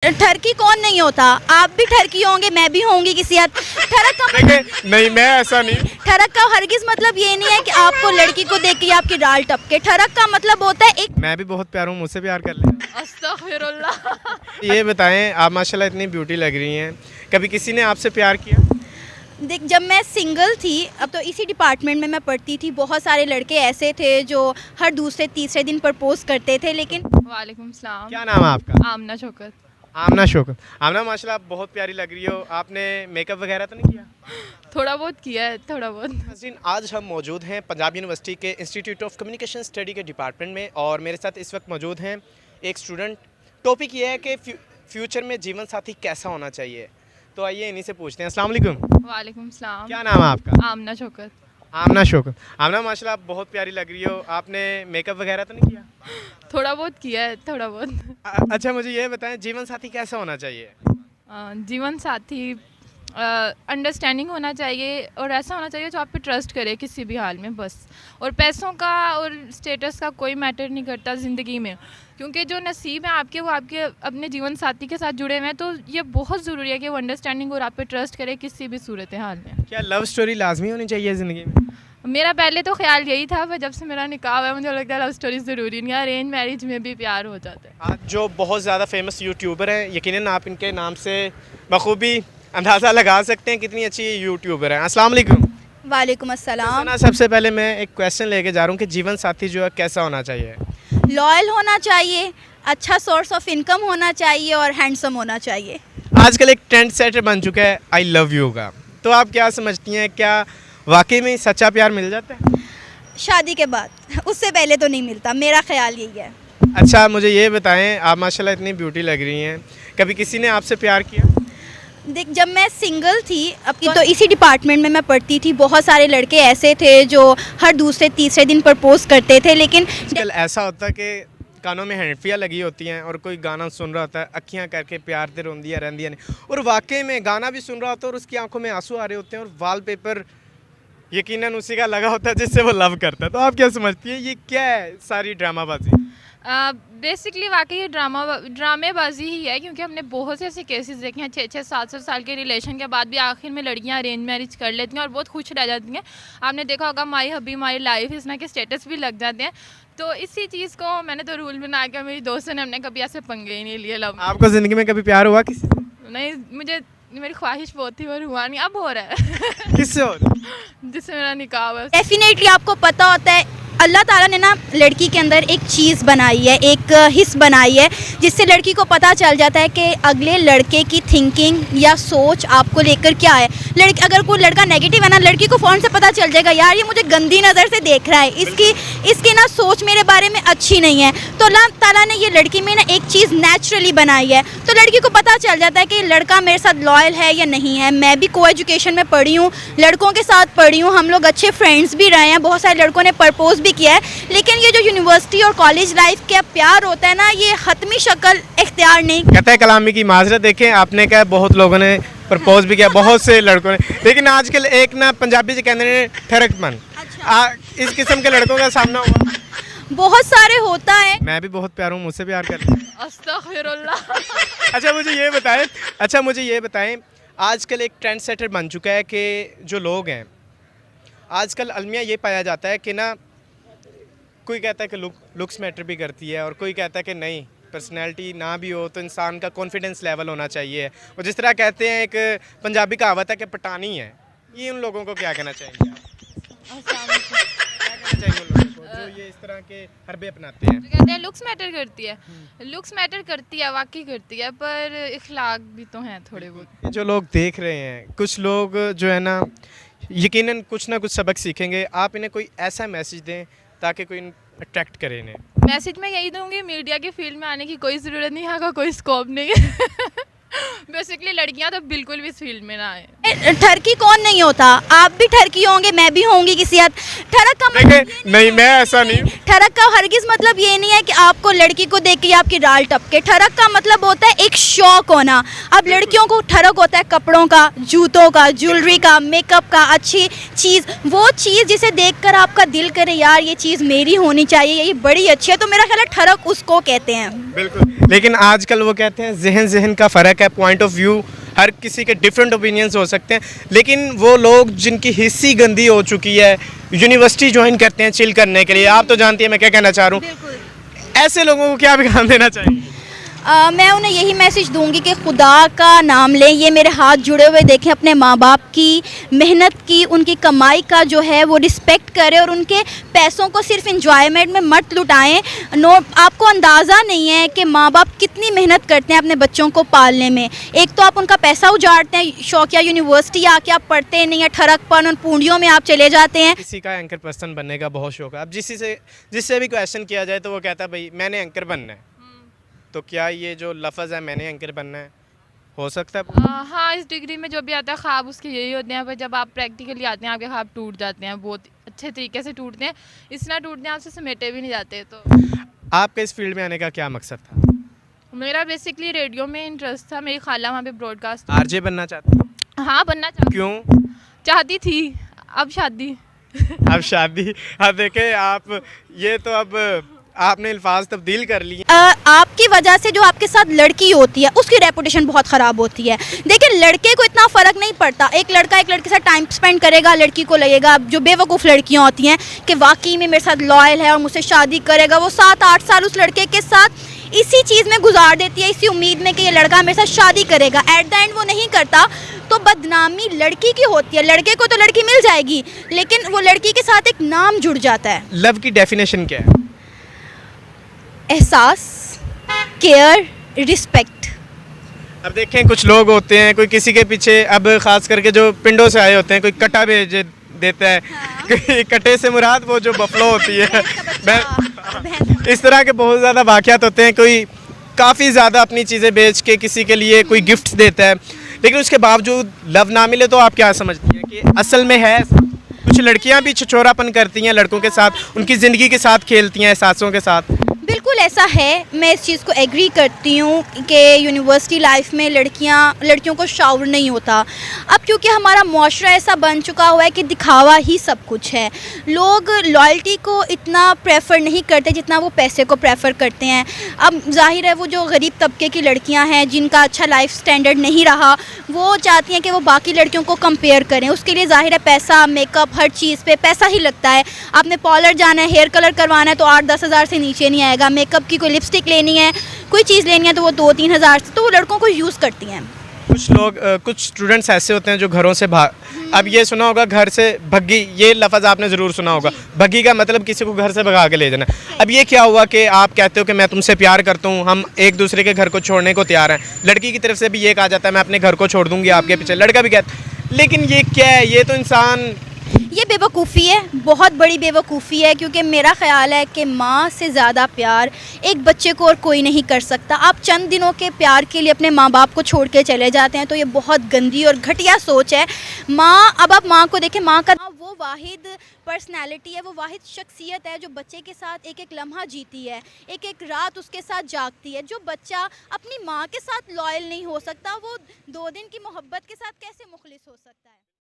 ठरकी कौन नहीं होता, आप भी ठरकी होंगे, मैं भी होंगी किसी हद। ठरक का देखिए नहीं, मैं ऐसा नहीं। ठरक का हरगिज मतलब ये नहीं है कि आपको लड़की को देख के आपकी डाल टपके। ठरक का मतलब होता है एक। मैं भी बहुत प्यार हूँ, मुझसे प्यार कर ले। अस्तगफिरुल्लाह। ये बताएं, आप माशाल्लाह इतनी ब्यूटी लग रही हैं, कभी किसी ने आपसे प्यार किया? देख, जब मैं सिंगल थी, अब तो इसी डिपार्टमेंट में मैं पढ़ती थी, बहुत सारे लड़के ऐसे थे जो हर दूसरे तीसरे दिन प्रपोज करते थे, लेकिन वालेकुम सलाम। क्या नाम है आपका? आमना शौकत। आमना शौकत। आमना माशाल्लाह आप बहुत प्यारी लग रही हो। आपने मेकअप वगैरह तो नहीं किया? थोड़ा बहुत किया है, थोड़ा बहुत। नाज़रीन, आज हम मौजूद हैं पंजाब यूनिवर्सिटी के इंस्टीट्यूट ऑफ कम्युनिकेशन स्टडी के डिपार्टमेंट में, और मेरे साथ इस वक्त मौजूद हैं एक स्टूडेंट। टॉपिक ये है कि फ्यूचर में जीवन साथी कैसा होना चाहिए, तो आइए इन्हीं से पूछते हैं। अस्सलाम वालेकुम। वालेकुम सलाम। क्या नाम है आपका? आमना शौकत। आमना शौकत। आमना माशाल्लाह आप बहुत प्यारी लग रही हो। आपने मेकअप वगैरह तो नहीं किया? थोड़ा बहुत किया है, थोड़ा बहुत। अच्छा, मुझे ये बताएं, जीवन साथी कैसा होना चाहिए? जीवन साथी अंडरस्टैंडिंग होना चाहिए और ऐसा होना चाहिए जो आप पे ट्रस्ट करे किसी भी हाल में, बस। और पैसों का और स्टेटस का कोई मैटर नहीं करता ज़िंदगी में, क्योंकि जो नसीब है आपके, वो आपके अपने जीवन साथी के साथ जुड़े हुए हैं। तो ये बहुत ज़रूरी है कि वो अंडरस्टैंडिंग और आप पे ट्रस्ट करे किसी भी सूरत हाल में। क्या लव स्टोरी लाजमी होनी चाहिए ज़िंदगी में? मेरा पहले तो ख्याल यही था, पर जब से मेरा निकाह हुआ है मुझे लगता है लव स्टोरी ज़रूरी नहीं है, अरेंज मैरिज में भी प्यार हो जाता है। आज जो बहुत ज़्यादा फेमस यूट्यूबर हैं, यकीनन आप इनके नाम से बखूबी अंदाज़ा लगा सकते हैं कितनी अच्छी यूट्यूबर हैं। अस्सलाम वालेकुम। वालेकुम अस्सलाम। ना, सबसे पहले मैं एक क्वेश्चन लेके जा रहा हूँ कि जीवन साथी जो है कैसा होना चाहिए? लॉयल होना चाहिए, अच्छा सोर्स ऑफ इनकम होना चाहिए और हैंडसम होना चाहिए। आजकल एक ट्रेंड सेटर बन चुका है आई लव यू का, तो आप क्या समझती हैं, क्या वाकई में सच्चा प्यार मिल जाता है? शादी के बाद, उससे पहले तो नहीं मिलता, मेरा ख्याल यही है। अच्छा, मुझे ये बताएं, आप माशाल्लाह इतनी ब्यूटी लग रही हैं, कभी किसी ने आपसे प्यार किया? देख, जब मैं सिंगल थी, अब तो इसी डिपार्टमेंट में मैं पढ़ती थी, बहुत सारे लड़के ऐसे थे जो हर दूसरे तीसरे दिन प्रपोज करते थे, लेकिन आजकल ऐसा होता है कि कानों में हैंडफियाँ लगी होती हैं और कोई गाना सुन रहा होता है, अखियाँ करके प्यार ते रोंदियाँ रहंदियाँ ने, और वाकई में गाना भी सुन रहा होता है और उसकी आंखों में आंसू आ रहे होते हैं, और वॉलपेपर यकीनन उसी का लगा होता है जिससे वो लव करता है। तो आप क्या समझती हैं, ये क्या है सारी ड्रामाबाजी? बेसिकली वाकई ये ड्रामेबाजी ही है, क्योंकि हमने बहुत से ऐसे केसेस देखे हैं 6-6 7-7 साल के रिलेशन के बाद भी आखिर में लड़कियां अरेंज मैरिज कर लेती हैं और बहुत खुश रह जाती हैं। आपने देखा होगा माई हबी माई लाइफ, इस तरह के स्टेटस भी लग जाते हैं। तो इसी चीज़ को मैंने तो रूल बना के, मेरी दोस्तों ने, हमने कभी ऐसे पंगे ही नहीं लिए लव। आपको ज़िंदगी में कभी प्यार हुआ किसी से? नहीं, मुझे मेरी ख्वाहिश बहुत थी और हुआ नहीं, अब हो रहा है। किससे हो? जिससे मेरा निकाह हुआ। डेफिनेटली आपको पता होता है, अल्लाह ताला ने ना लड़की के अंदर एक चीज़ बनाई है, एक हिस्स बनाई है, जिससे लड़की को पता चल जाता है कि अगले लड़के की थिंकिंग या सोच आपको लेकर क्या है। लड़की, अगर कोई लड़का नेगेटिव है ना, लड़की को फ़ौरन से पता चल जाएगा, यार ये मुझे गंदी नज़र से देख रहा है, इसकी ना सोच मेरे बारे में अच्छी नहीं है। तो अल्लाह ताला ने ये लड़की में ना एक चीज़ नेचुरली बनाई है, तो लड़की को पता चल जाता है कि लड़का मेरे साथ लॉयल है या नहीं है। मैं भी को एजुकेशन में पढ़ी हूँ, लड़कों के साथ पढ़ी हूँ, हम लोग अच्छे फ्रेंड्स भी रहे हैं, बहुत सारे लड़कों ने प्रपोज किया है, लेकिन ये जो यूनिवर्सिटी और कॉलेज लाइफ का प्यार होता है ना, ये हतमी शक्ल इख्तियार नहीं। कहते हैं कलामी की माजरत। देखें, आपने क्या, बहुत लोगों ने प्रपोज भी किया, बहुत से लड़कों ने, लेकिन आजकल एक ना पंजाबी से कहते हैं ठरकमन। इस किस्म के लड़कों का सामना हुआ? बहुत सारे होता है। मैं भी बहुत प्यार हूँ, मुझसे प्यार कर ले। अस्तगफिरुल्लाह। अच्छा मुझे ये बताएं, आजकल एक ट्रेंड सेटर बन चुका है कि जो लोग हैं आजकल, अलमिया ये पाया जाता है कि ना, कोई कहता है कि लुक्स मैटर भी करती है, और कोई कहता है कि नहीं, पर्सनैलिटी ना भी हो तो इंसान का कॉन्फिडेंस लेवल होना चाहिए। और जिस तरह कहते हैं, एक पंजाबी कहावत है कि पटानी है, ये उन लोगों को क्या कहना चाहेंगे आप? क्या कहना चाहेंगे उन लोगों को जो ये इस तरह के हरबे अपनाते हैं? जो कहते हैं लुक्स मैटर करती है, लुक्स मैटर करती है, वाकई करती है, पर इखलाक भी तो हैं थोड़े बहुत। जो लोग देख रहे हैं, कुछ लोग जो है ना, यकीनन कुछ ना कुछ सबक सीखेंगे। आप इन्हें कोई ऐसा मैसेज दें ताकि कोई अट्रैक्ट करे इन्हें। मैसेज मैं यही दूंगी, मीडिया की फील्ड में आने की कोई ज़रूरत नहीं, यहाँ का कोई स्कोप नहीं है। बेसिकली लड़कियां तो बिल्कुल भी इस फील्ड में ना आए। ठरकी कौन नहीं होता, आप भी ठरकी होंगे, मैं भी होंगी किसी हद। ठरक का मतलब ये देखिए नहीं, मैं ऐसा नहीं हूँ। ठरक का हरगिज मतलब ये नहीं है कि आपको लड़की को देख के आपकी डाल टपके। ठरक का मतलब होता है एक शौक होना। अब लड़कियों को ठरक होता है कपड़ों का, जूतों का, ज्वेलरी का, मेकअप का, अच्छी चीज़, वो चीज़ जिसे देखकर आपका दिल करे यार ये चीज़ मेरी होनी चाहिए, ये बड़ी अच्छी है, तो मेरा ख्याल है ठरक उसको कहते हैं। बिल्कुल, लेकिन आजकल वो कहते हैं जहन का फ़र्क है, पॉइंट ऑफ व्यू हर किसी के डिफरेंट ओपिनियंस हो सकते हैं, लेकिन वो लोग जिनकी हिस्सी गंदी हो चुकी है यूनिवर्सिटी ज्वाइन करते हैं चिल करने के लिए। आप तो जानती हैं मैं क्या कहना चाह रहा हूँ, ऐसे लोगों को क्या पैगाम देना चाहिए? मैं उन्हें यही मैसेज दूंगी कि खुदा का नाम लें, ये मेरे हाथ जुड़े हुए देखें, अपने माँ बाप की मेहनत की, उनकी कमाई का जो है वो रिस्पेक्ट करें और उनके पैसों को सिर्फ इंजॉयमेंट में मत लुटाएं। नो, आपको अंदाज़ा नहीं है कि माँ बाप कितनी मेहनत करते हैं अपने बच्चों को पालने में। एक तो आप उनका पैसा उजाड़ते हैं, शौकिया यूनिवर्सिटी आके आप पढ़ते नहीं है, ठरकपन और पूंजियों में आप चले जाते हैं। किसी का एंकर पर्सन बनने का बहुत शौक है। अब जिससे भी क्वेश्चन किया जाए तो वो कहता है भाई मैंने एंकर बनना है, तो क्या ये जो लफ्ज़ है मैंने एंकर बनना है हो सकता है? हाँ, इस डिग्री में जो भी आता है ख्वाब उसके यही होते हैं, पर जब आप प्रैक्टिकली आते हैं आपके ख्वाब टूट जाते हैं, बहुत अच्छे तरीके से टूटते हैं, इतना टूटते हैं आपसे समेटे भी नहीं जाते। तो आपका इस फील्ड में आने का क्या मकसद था? मेरा बेसिकली रेडियो में इंटरेस्ट था, मेरी खाला वहाँ पे ब्रॉडकास्ट। आरजे बनना चाहते हैं? हाँ, बनना चाहती थी, अब शादी। अब शादी, अब देखे आप, ये तो अब आपने अल्फाज तब्दील कर लिए। आपकी वजह से जो आपके साथ लड़की होती है उसकी रेपुटेशन बहुत ख़राब होती है। देखिए लड़के को इतना फ़र्क नहीं पड़ता, एक लड़का एक लड़के के साथ टाइम स्पेंड करेगा, लड़की को लगेगा, जो बेवकूफ़ लड़कियां होती हैं कि वाकई में मेरे साथ लॉयल है और मुझसे शादी करेगा, वो 7-8 साल उस लड़के के साथ इसी चीज़ में गुजार देती है, इसी उम्मीद में कि ये लड़का मेरे साथ शादी करेगा। एट द एंड वो नहीं करता, तो बदनामी लड़की की होती है। लड़के को तो लड़की मिल जाएगी, लेकिन वो लड़की के साथ एक नाम जुड़ जाता है। लव की डेफिनेशन क्या है? एहसास, केयर, रिस्पेक्ट। अब देखें कुछ लोग होते हैं, कोई किसी के पीछे, अब ख़ास करके जो पिंडों से आए होते हैं, कोई कटा भेज देता है। हाँ। कटे से मुराद वो जो बफलो होती है। इस तरह के बहुत ज़्यादा वाक़यात होते हैं। कोई काफ़ी ज़्यादा अपनी चीज़ें बेच के किसी के लिए कोई गिफ्ट देता है, लेकिन उसके बावजूद लव ना मिले, तो आप क्या समझती हैं कि असल में है? कुछ लड़कियां भी छिछोरापन करती हैं लड़कों के साथ, उनकी ज़िंदगी के साथ खेलती हैं, एहसासों के साथ। बिल्कुल ऐसा है, मैं इस चीज़ को एग्री करती हूँ कि यूनिवर्सिटी लाइफ में लड़कियों को शाउर नहीं होता। अब क्योंकि हमारा मुआशरा ऐसा बन चुका हुआ है कि दिखावा ही सब कुछ है, लोग लॉयल्टी को इतना प्रेफर नहीं करते जितना वो पैसे को प्रेफर करते हैं। अब जाहिर है वो जो गरीब तबके की लड़कियाँ हैं जिनका अच्छा लाइफ स्टैंडर्ड नहीं रहा, वो चाहती हैं कि वो बाकी लड़कियों को कंपेयर करें। उसके लिए जाहिर है पैसा, मेकअप, हर चीज़ पे पैसा ही लगता है। आपने पार्लर जाना है, हेयर कलर करवाना है तो 8-10 हज़ार से नीचे नहीं आएगा। मेकअप की कोई लिपस्टिक लेनी है, कोई चीज़ लेनी है तो वो 2-3 हज़ार से, तो वो लड़कों को यूज़ करती हैं। कुछ लोग, कुछ स्टूडेंट्स ऐसे होते हैं जो घरों से भाग, अब ये सुना होगा घर से भगी, ये लफ्ज़ आपने ज़रूर सुना होगा। भगी का मतलब किसी को घर से भगा के ले जाना। अब ये क्या हुआ कि आप कहते हो कि मैं तुमसे प्यार करता हूँ, हम एक दूसरे के घर को छोड़ने को तैयार हैं, लड़की की तरफ से भी ये कहा जाता है मैं अपने घर को छोड़ दूँगी आपके पीछे, लड़का भी कहता है, लेकिन ये क्या है? ये तो इंसान, ये बेवकूफ़ी है, बहुत बड़ी बेवकूफ़ी है, क्योंकि मेरा ख़्याल है कि माँ से ज़्यादा प्यार एक बच्चे को और कोई नहीं कर सकता। आप चंद दिनों के प्यार के लिए अपने माँ बाप को छोड़ के चले जाते हैं, तो ये बहुत गंदी और घटिया सोच है। अब आप माँ को देखें, माँ का वो वाहिद पर्सनैलिटी है, वो वाहिद शख्सियत है जो बच्चे के साथ एक एक लम्हा जीती है, एक एक रात उसके साथ जागती है। जो बच्चा अपनी माँ के साथ लॉयल नहीं हो सकता, वो 2 दिन की मोहब्बत के साथ कैसे मुखलिस हो सकता है?